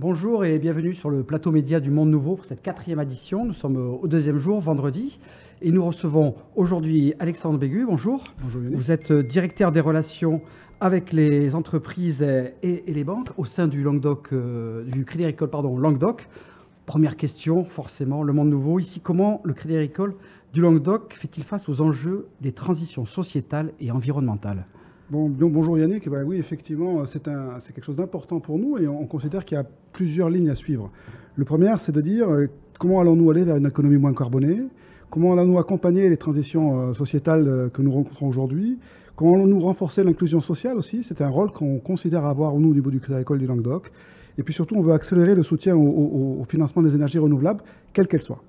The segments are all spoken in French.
Bonjour et bienvenue sur le plateau média du Monde Nouveau pour cette 4e édition. Nous sommes au 2e jour, vendredi, et nous recevons aujourd'hui Alexandre Bégu. Bonjour. Bonjour Yannick. Vous êtes directeur des relations avec les entreprises et les banques au sein du Languedoc, du Crédit Agricole, Languedoc. Première question, forcément, le Monde Nouveau. Ici, comment le Crédit Agricole du Languedoc fait-il face aux enjeux des transitions sociétales et environnementales ? Bonjour Yannick, oui effectivement c'est quelque chose d'important pour nous et on considère qu'il y a plusieurs lignes à suivre. Le premier c'est de dire comment allons-nous aller vers une économie moins carbonée, comment allons-nous accompagner les transitions sociétales que nous rencontrons aujourd'hui, comment allons-nous renforcer l'inclusion sociale aussi, c'est un rôle qu'on considère avoir nous au niveau du Crédit Agricole du Languedoc, et puis surtout on veut accélérer le soutien au financement des énergies renouvelables, quelles qu'elles soient.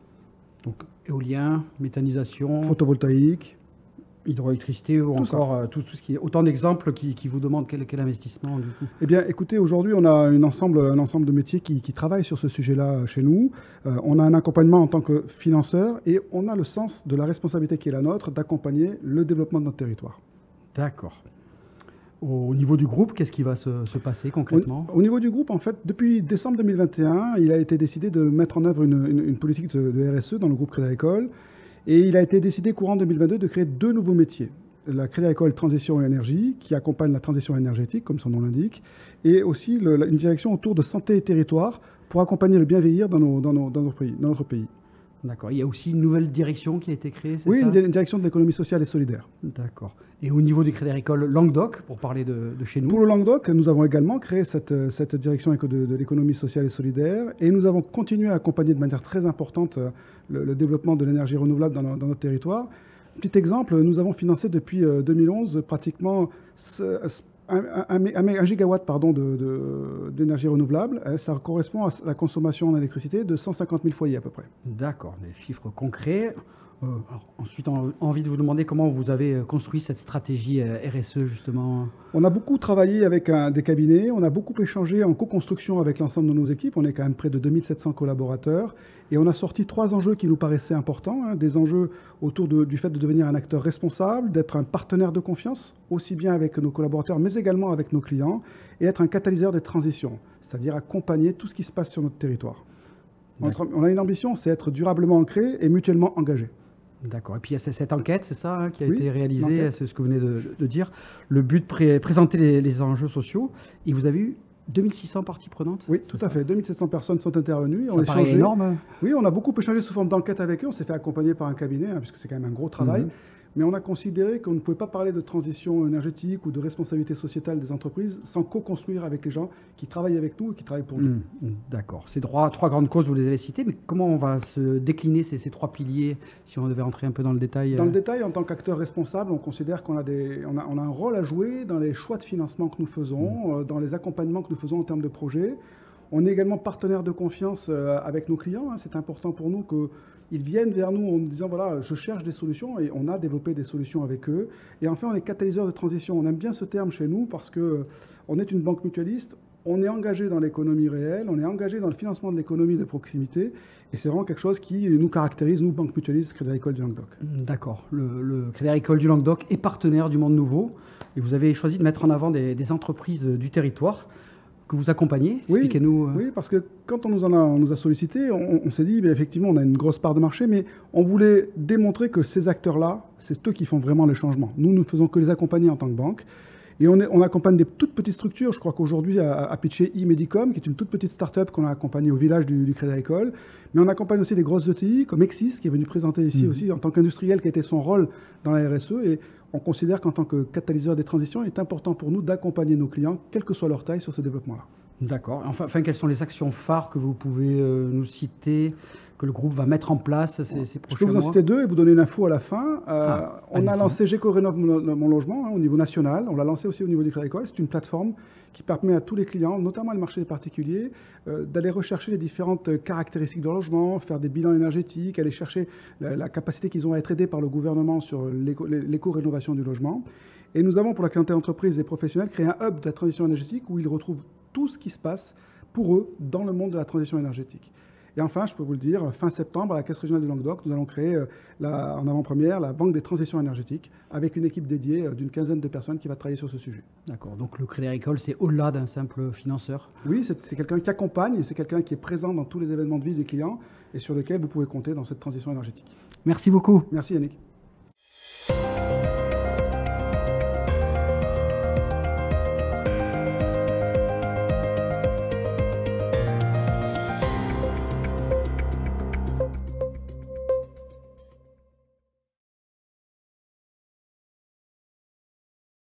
Donc éolien, méthanisation, photovoltaïque, hydroélectricité ou encore tout ce qui est autant d'exemples qui vous demandent quel investissement du coup. Eh bien, écoutez, aujourd'hui, on a un ensemble de métiers qui travaillent sur ce sujet-là chez nous. On a un accompagnement en tant que financeur et on a le sens de la responsabilité qui est la nôtre d'accompagner le développement de notre territoire. D'accord. Au niveau du groupe, qu'est-ce qui va se passer concrètement ? Au niveau du groupe, en fait, depuis décembre 2021, il a été décidé de mettre en œuvre une politique de RSE dans le groupe Crédit Agricole. Et il a été décidé courant 2022 de créer 2 nouveaux métiers. La Crédit Agricole Transition et Énergie, qui accompagne la transition énergétique, comme son nom l'indique, et aussi une direction autour de santé et territoire pour accompagner le bien vieillir dans notre pays. D'accord. Il y a aussi une nouvelle direction qui a été créée, c'est ça ? Oui, une direction de l'économie sociale et solidaire. D'accord. Et au niveau du Crédit Agricole Languedoc, pour parler de chez nous ? Pour le Languedoc, nous avons également créé cette direction de l'économie sociale et solidaire et nous avons continué à accompagner de manière très importante le développement de l'énergie renouvelable dans notre territoire. Petit exemple, nous avons financé depuis 2011 pratiquement un gigawatt d'énergie renouvelable. Ça correspond à la consommation en électricité de 150 000 foyers à peu près. D'accord, des chiffres concrets. Ensuite, on a envie de vous demander comment vous avez construit cette stratégie RSE, justement. On a beaucoup travaillé avec des cabinets, on a beaucoup échangé en co-construction avec l'ensemble de nos équipes. On est quand même près de 2700 collaborateurs. Et on a sorti 3 enjeux qui nous paraissaient importants. Des enjeux autour du fait de devenir un acteur responsable, d'être un partenaire de confiance, aussi bien avec nos collaborateurs, mais également avec nos clients, et être un catalyseur des transitions, c'est-à-dire accompagner tout ce qui se passe sur notre territoire. On a une ambition, c'est être durablement ancré et mutuellement engagé. D'accord. Et puis il y a cette enquête, c'est ça, qui a été réalisée, c'est ce que vous venez de dire. Le but, présenter les enjeux sociaux. Et vous avez eu 2600 parties prenantes ? Oui, tout à fait. 2700 personnes sont intervenues. Ça paraît énorme. Oui, on a beaucoup échangé sous forme d'enquête avec eux. On s'est fait accompagner par un cabinet, puisque c'est quand même un gros travail. Mais on a considéré qu'on ne pouvait pas parler de transition énergétique ou de responsabilité sociétale des entreprises sans co-construire avec les gens qui travaillent avec nous et qui travaillent pour nous. D'accord. Ces 3 grandes causes, vous les avez citées, mais comment on va se décliner ces 3 piliers, si on devait entrer un peu dans le détail ? Dans le détail, en tant qu'acteur responsable, on considère qu'on a un rôle à jouer dans les choix de financement que nous faisons, dans les accompagnements que nous faisons en termes de projets. On est également partenaire de confiance avec nos clients. C'est important pour nous qu'ils viennent vers nous en nous disant voilà, je cherche des solutions, et on a développé des solutions avec eux. Et enfin, on est catalyseur de transition. On aime bien ce terme chez nous parce qu'on est une banque mutualiste, on est engagé dans l'économie réelle, on est engagé dans le financement de l'économie de proximité, et c'est vraiment quelque chose qui nous caractérise, nous, banque mutualiste, Crédit Agricole du Languedoc. D'accord. Le Crédit Agricole du Languedoc est partenaire du Monde Nouveau, et vous avez choisi de mettre en avant des entreprises du territoire que vous accompagnez. Expliquez-nous. Oui, parce que quand on nous a sollicité, on s'est dit, effectivement, on a une grosse part de marché, mais on voulait démontrer que ces acteurs-là, c'est eux qui font vraiment le changement. Nous ne faisons que les accompagner en tant que banque. Et on accompagne des toutes petites structures. Je crois qu'aujourd'hui, à pitcher e-Medicom, qui est une toute petite start-up qu'on a accompagnée au village du Crédit Agricole. Mais on accompagne aussi des grosses ETI, comme Exis, qui est venu présenter ici aussi en tant qu'industriel, qui a été son rôle dans la RSE. Et on considère qu'en tant que catalyseur des transitions, il est important pour nous d'accompagner nos clients, quelle que soit leur taille, sur ce développement-là. D'accord. Enfin, quelles sont les actions phares que vous pouvez nous citer, que le groupe va mettre en place ces prochains mois ? Je peux vous en citer 2 et vous donner une info à la fin. On a lancé Géco Rénove mon logement au niveau national. On l'a lancé aussi au niveau du Crédit Agricole. C'est une plateforme qui permet à tous les clients, notamment le marché des particuliers, d'aller rechercher les différentes caractéristiques de leur logement, faire des bilans énergétiques, aller chercher la capacité qu'ils ont à être aidés par le gouvernement sur l'éco-rénovation du logement. Et nous avons, pour la clientèle entreprise et professionnelle, créé un hub de la transition énergétique où ils retrouvent tout ce qui se passe pour eux dans le monde de la transition énergétique. Et enfin, je peux vous le dire, fin septembre, à la Caisse régionale du Languedoc, nous allons créer en avant-première la Banque des transitions énergétiques avec une équipe dédiée d'une quinzaine de personnes qui va travailler sur ce sujet. D'accord, donc le Crédit Agricole, c'est au-delà d'un simple financeur. Oui, c'est quelqu'un qui accompagne et c'est quelqu'un qui est présent dans tous les événements de vie des clients et sur lesquels vous pouvez compter dans cette transition énergétique. Merci beaucoup. Merci Yannick.